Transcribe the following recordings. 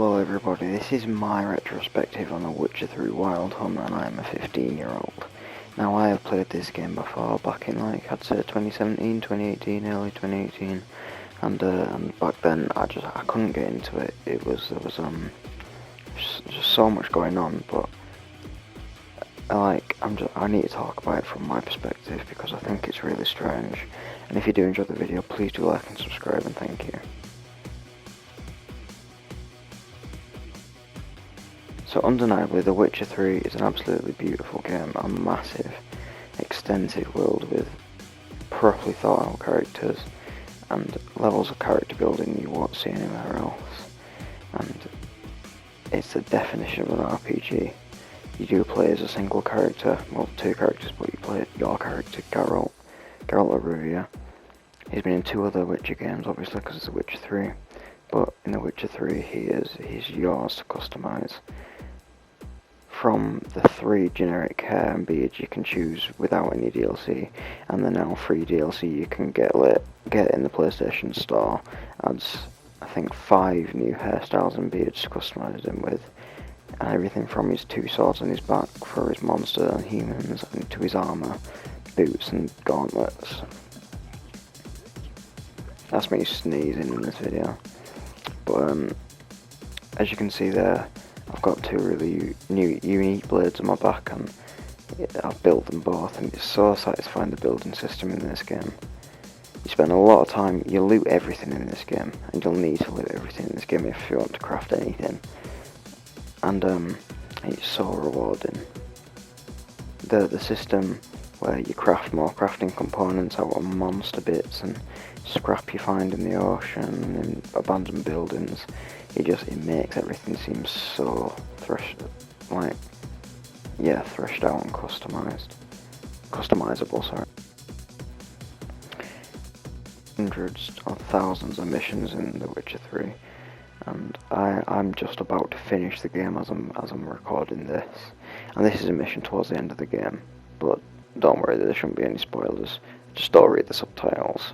Hello everybody, this is my retrospective on The Witcher 3 Wild Hunt, and I am a 15-year-old. Now I have played this game before, back in I'd say 2017, 2018, early 2018, and back then I couldn't get into it. There was just so much going on, but I need to talk about it from my perspective because I think it's really strange. And if you do enjoy the video, please do like and subscribe, and thank you. So undeniably, The Witcher 3 is an absolutely beautiful game, a massive, extensive world with properly thought out characters and levels of character building you won't see anywhere else. And it's the definition of an RPG. You do play as a single character, well, two characters, but you play your character, Geralt of Rivia. He's been in two other Witcher games, obviously, because it's The Witcher 3, but in The Witcher 3 he's yours to customise. From the 3 generic hair and beards you can choose without any DLC, and the now free DLC you can get in the PlayStation Store adds, I think, 5 new hairstyles and beards to customise him with, and everything from his 2 swords on his back for his monster and humans, and to his armour, boots and gauntlets. That's me sneezing in this video, but as you can see there, I've got 2 really unique blades on my back, and I've built them both, and it's so satisfying, the building system in this game. You spend a lot of time, you loot everything in this game, and you'll need to loot everything in this game if you want to craft anything. And it's so rewarding. The system where you craft more crafting components out of monster bits and scrap you find in the ocean and abandoned buildings, it makes everything seem so threshed out and customizable, sorry. Hundreds of thousands of missions in The Witcher 3, and I'm just about to finish the game as I'm recording this, and this is a mission towards the end of the game, but don't worry, there shouldn't be any spoilers, just don't read the subtitles.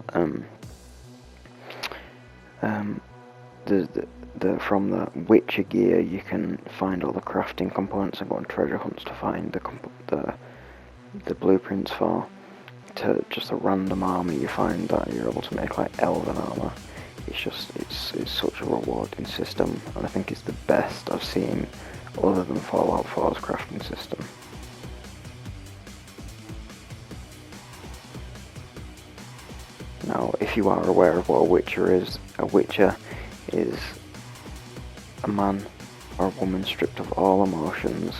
From the Witcher gear you can find all the crafting components and go on treasure hunts to find the blueprints for, to just a random armor you find that you're able to make like elven armor. It's such a rewarding system, and I think it's the best I've seen other than Fallout 4's crafting system. Now, if you are aware of what a Witcher is a man or a woman stripped of all emotions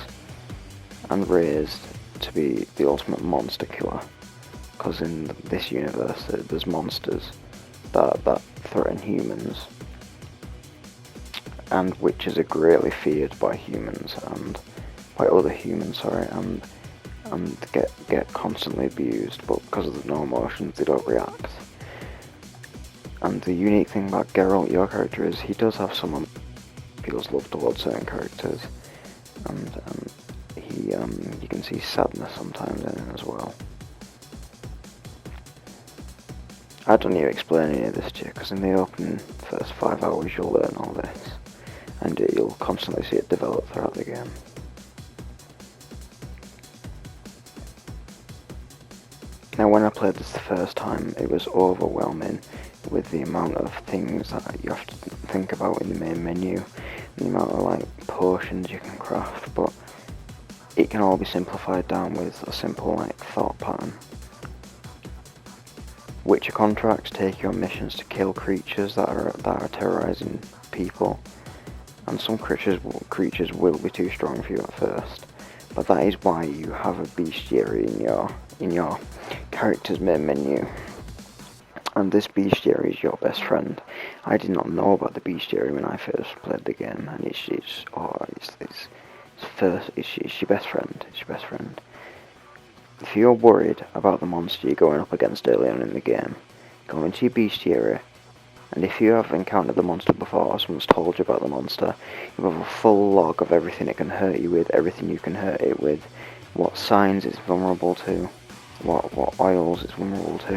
and raised to be the ultimate monster killer. Because in this universe, there's monsters that threaten humans, and witches are greatly feared by humans and by other humans, and get constantly abused, but because of the no emotions, they don't react. And the unique thing about Geralt, your character, is he does have some feels love towards certain characters, and you can see sadness sometimes in him as well. I don't need to explain any of this to you, because in the opening first 5 hours you'll learn all this, and you'll constantly see it develop throughout the game. Now, when I played this the first time, it was overwhelming with the amount of things that you have to think about in the main menu, and the amount of potions you can craft, but it can all be simplified down with a simple thought pattern. Witcher contracts take you on missions to kill creatures that are terrorizing people, and some creatures will be too strong for you at first, but that is why you have a bestiary in your character's main menu. And this bestiary is your best friend. I did not know about the bestiary when I first played the game, and it's your best friend. It's your best friend. If you're worried about the monster you're going up against early on in the game, go into your bestiary, and if you have encountered the monster before, or someone's told you about the monster, you have a full log of everything it can hurt you with, everything you can hurt it with, what signs it's vulnerable to, what oils it's vulnerable to.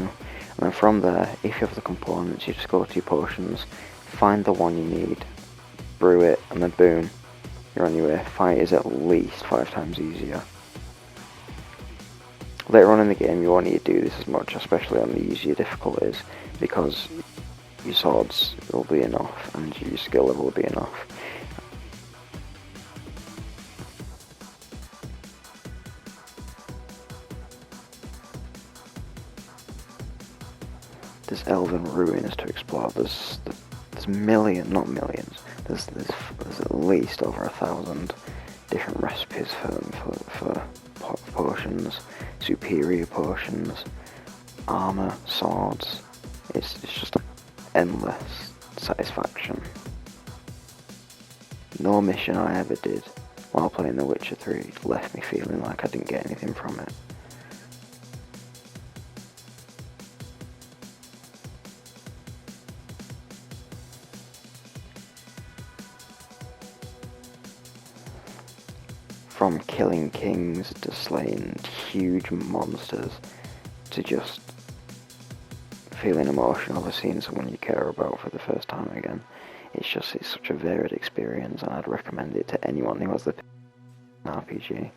And then from there, if you have the components, you just go to your potions, find the one you need, brew it, and then boom, you're on your way. Fight is at least 5 times easier. Later on in the game, you won't need to do this as much, especially on the easier difficulties, because your swords will be enough, and your skill level will be enough. There's elven ruins to explore. There's not millions. There's at least over 1,000 different recipes for potions, superior potions, armor, swords. It's just endless satisfaction. No mission I ever did while playing The Witcher 3 left me feeling like I didn't get anything from it. From killing kings to slaying huge monsters to just feeling emotional over seeing someone you care about for the first time again. It's such a varied experience, and I'd recommend it to anyone who has the RPG.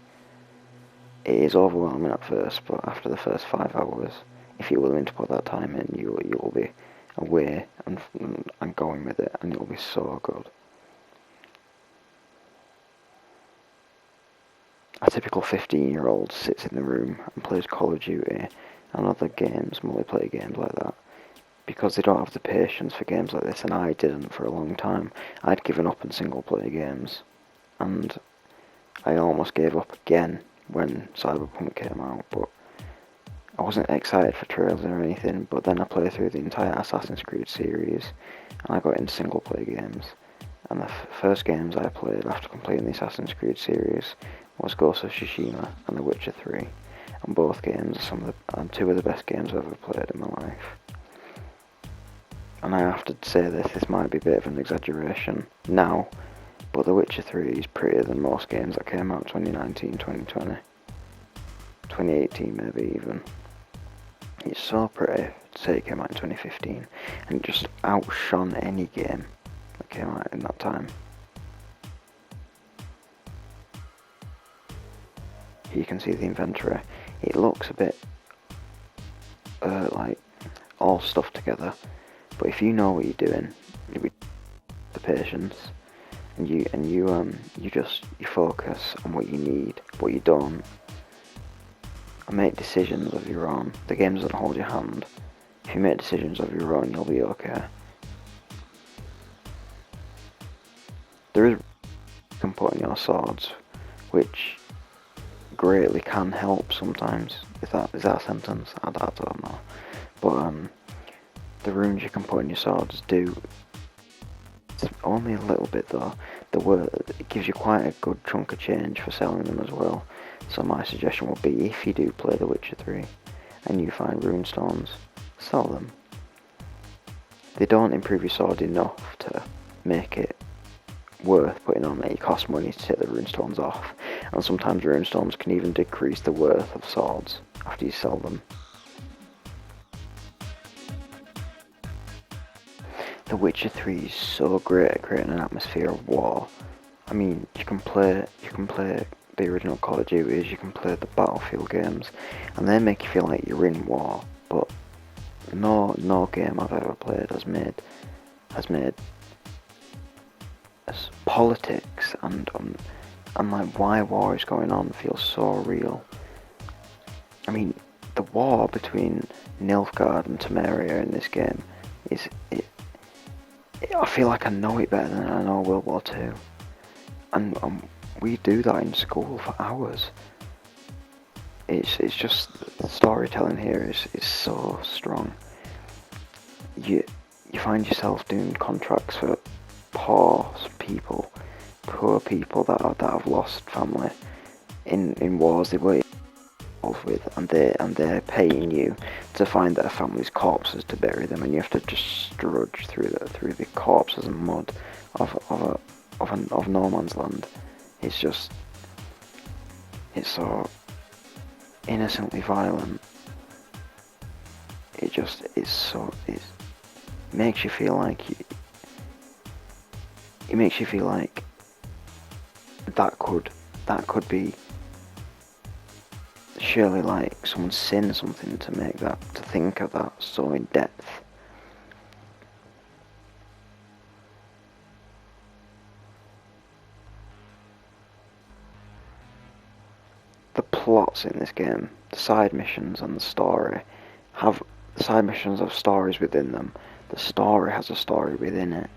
It is overwhelming at first, but after the first 5 hours, if you're willing to put that time in, you'll be away and going with it, and it'll be so good. A typical 15-year-old sits in the room and plays Call of Duty and other games, multiplayer games like that, because they don't have the patience for games like this, and I didn't for a long time. I'd given up on single-player games, and I almost gave up again when Cyberpunk came out, but I wasn't excited for trailers or anything. But then I played through the entire Assassin's Creed series, and I got into single-player games, and the first games I played after completing the Assassin's Creed series was Ghost of Tsushima and The Witcher 3, and both games are two of the best games I've ever played in my life. And I have to say this might be a bit of an exaggeration now, but The Witcher 3 is prettier than most games that came out 2019, 2020, 2018 maybe even. It's so pretty to say it came out in 2015, and it just outshone any game that came out in that time. Here you can see the inventory. It looks a bit like all stuff together, but if you know what you're doing, you the patience, and you focus on what you need, what you don't, and make decisions of your own. The game doesn't hold your hand. If you make decisions of your own, you'll be okay. There is you can put in your swords, which greatly can help sometimes. Is that a sentence? I don't know. But the runes you can put in your swords do. It's only a little bit though. It gives you quite a good chunk of change for selling them as well. So my suggestion would be, if you do play The Witcher 3 and you find rune stones, sell them. They don't improve your sword enough to make it worth putting on. It costs money to take the runestones off, and sometimes runestones can even decrease the worth of swords after you sell them. The Witcher 3 is so great at creating an atmosphere of war. I mean, you can play the original Call of Duties, you can play the Battlefield games, and they make you feel like you're in war. But no game I've ever played has made politics and like why war is going on feels so real. I mean, the war between Nilfgaard and Temeria in this game I feel like I know it better than I know World War II, and we do that in school for hours. It's just the storytelling here is so strong. You find yourself doing contracts for poor people that have lost family in wars they were involved with, and they're paying you to find their family's corpses to bury them, and you have to just strudge through the corpses and mud of no man's land. It's so innocently violent. It makes you feel like it makes you feel like that could be surely like someone's seen something to make that, to think of that so in depth. The plots in this game, the side missions and the story, the side missions have stories within them. The story has a story within it.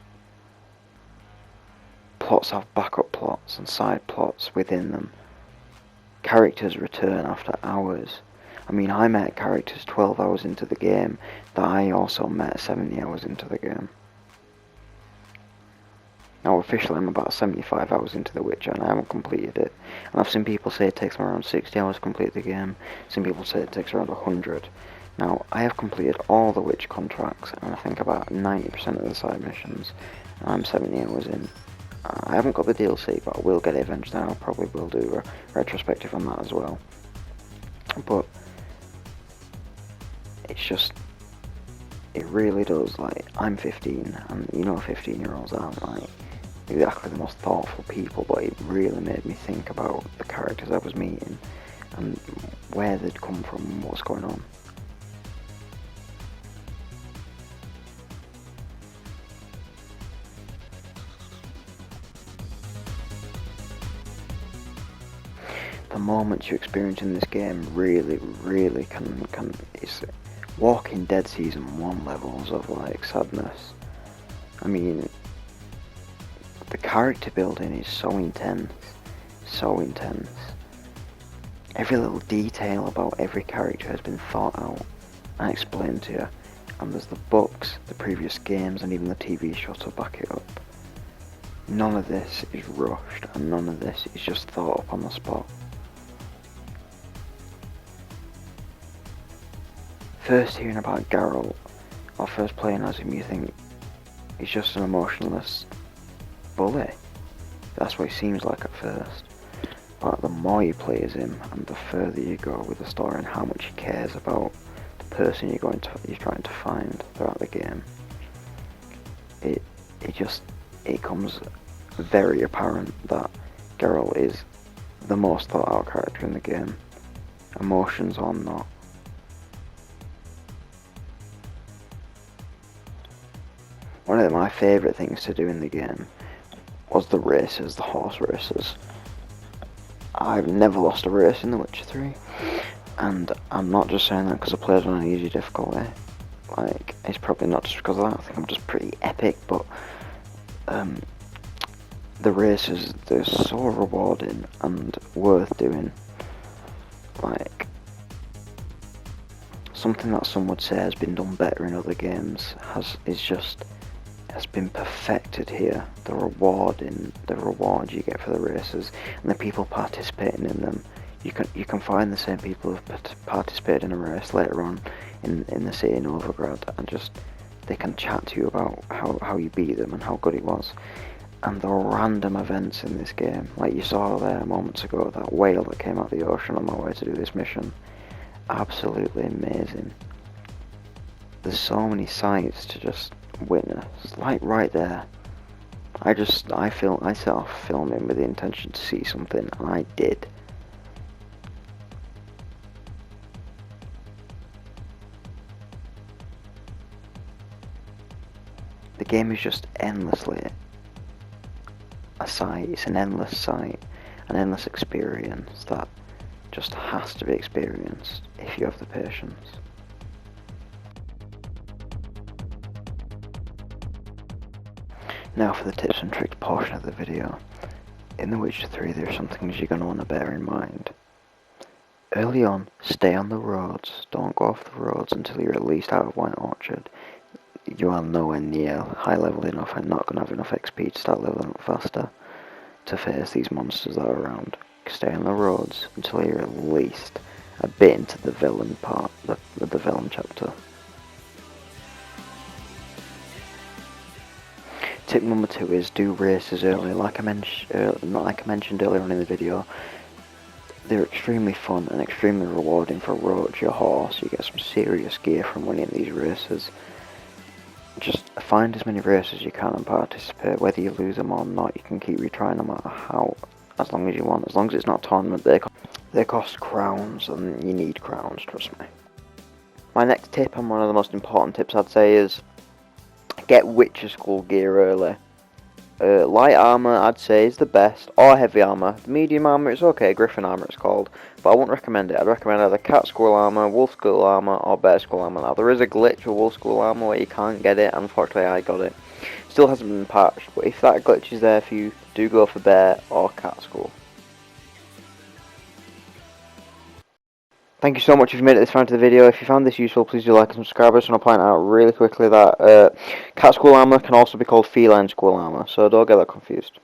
Plots have backup plots and side plots within them. Characters return after hours. I mean, I met characters 12 hours into the game that I also met 70 hours into the game. Now officially I'm about 75 hours into The Witcher and I haven't completed it. And I've seen people say it takes me around 60 hours to complete the game. Some people say it takes around 100. Now, I have completed all the Witcher contracts and I think about 90% of the side missions. And I'm 70 hours in. I haven't got the DLC, but I will get it eventually, and I probably will do a retrospective on that as well. But it's just, it really does, like, I'm 15, and you know 15-year-olds aren't, like, exactly the most thoughtful people, but it really made me think about the characters I was meeting, and where they'd come from, and what's going on. The moments you experience in this game really can it's Walking Dead Season 1 levels of like sadness. I mean, the character building is so intense. Every little detail about every character has been thought out and explained to you, and there's the books, the previous games, and even the TV show to back it up. None of this is rushed, and none of this is just thought up on the spot. First hearing about Geralt, or first playing as him, you think he's just an emotionless bully. That's what he seems like at first. But the more you play as him, and the further you go with the story and how much he cares about the person you're trying to find throughout the game, it becomes very apparent that Geralt is the most thought out character in the game, emotions or not. One of my favourite things to do in the game was the races, the horse races. I've never lost a race in The Witcher 3, and I'm not just saying that because I played on an easy difficulty. Like, it's probably not just because of that, I think I'm just pretty epic, but the races, they're so rewarding and worth doing. Like, something that some would say has been done better in other games has been perfected here. The reward you get for the races and the people participating in them. You can find the same people who've participated in a race later on in the city in Novigrad, and just they can chat to you about how you beat them and how good it was. And the random events in this game, like you saw there moments ago, that whale that came out of the ocean on my way to do this mission, absolutely amazing. There's so many sights to just witness, like right there. I set off filming with the intention to see something, and I did. The game is just endlessly a sight. It's an endless sight, an endless experience that just has to be experienced if you have the patience. Now for the tips and tricks portion of the video. In The Witcher 3 there are some things you're going to want to bear in mind. Early on, stay on the roads. Don't go off the roads until you're at least out of White Orchard. You are nowhere near high level enough and not going to have enough XP to start leveling up faster to face these monsters that are around. Stay on the roads until you're at least a bit into the Velen part, the Velen chapter. Tip number 2 is do races early. Like I mentioned earlier on in the video, they're extremely fun and extremely rewarding for Roach, your horse. You get some serious gear from winning these races. just find as many races as you can and participate. Whether you lose them or not, you can keep retrying no matter how, as long as you want. As long as it's not a tournament, they cost crowns, and you need crowns, trust me. My next tip, and one of the most important tips I'd say, is get Witcher School gear early. Light armor, I'd say, is the best, or heavy armor. The medium armor is okay, Griffin armor it's called, but I wouldn't recommend it. I'd recommend either Cat Skull armor, Wolf Skull armor, or Bear Skull armor. Now, there is a glitch with Wolf Skull armor where you can't get it, unfortunately I got it. Still hasn't been patched, but if that glitch is there for you, do go for Bear or Cat Skull. Thank you so much if you made it this far into the video. If you found this useful, please do like and subscribe. I just want to point out really quickly that Cat Skull armor can also be called Feline Skull armor, so don't get that confused.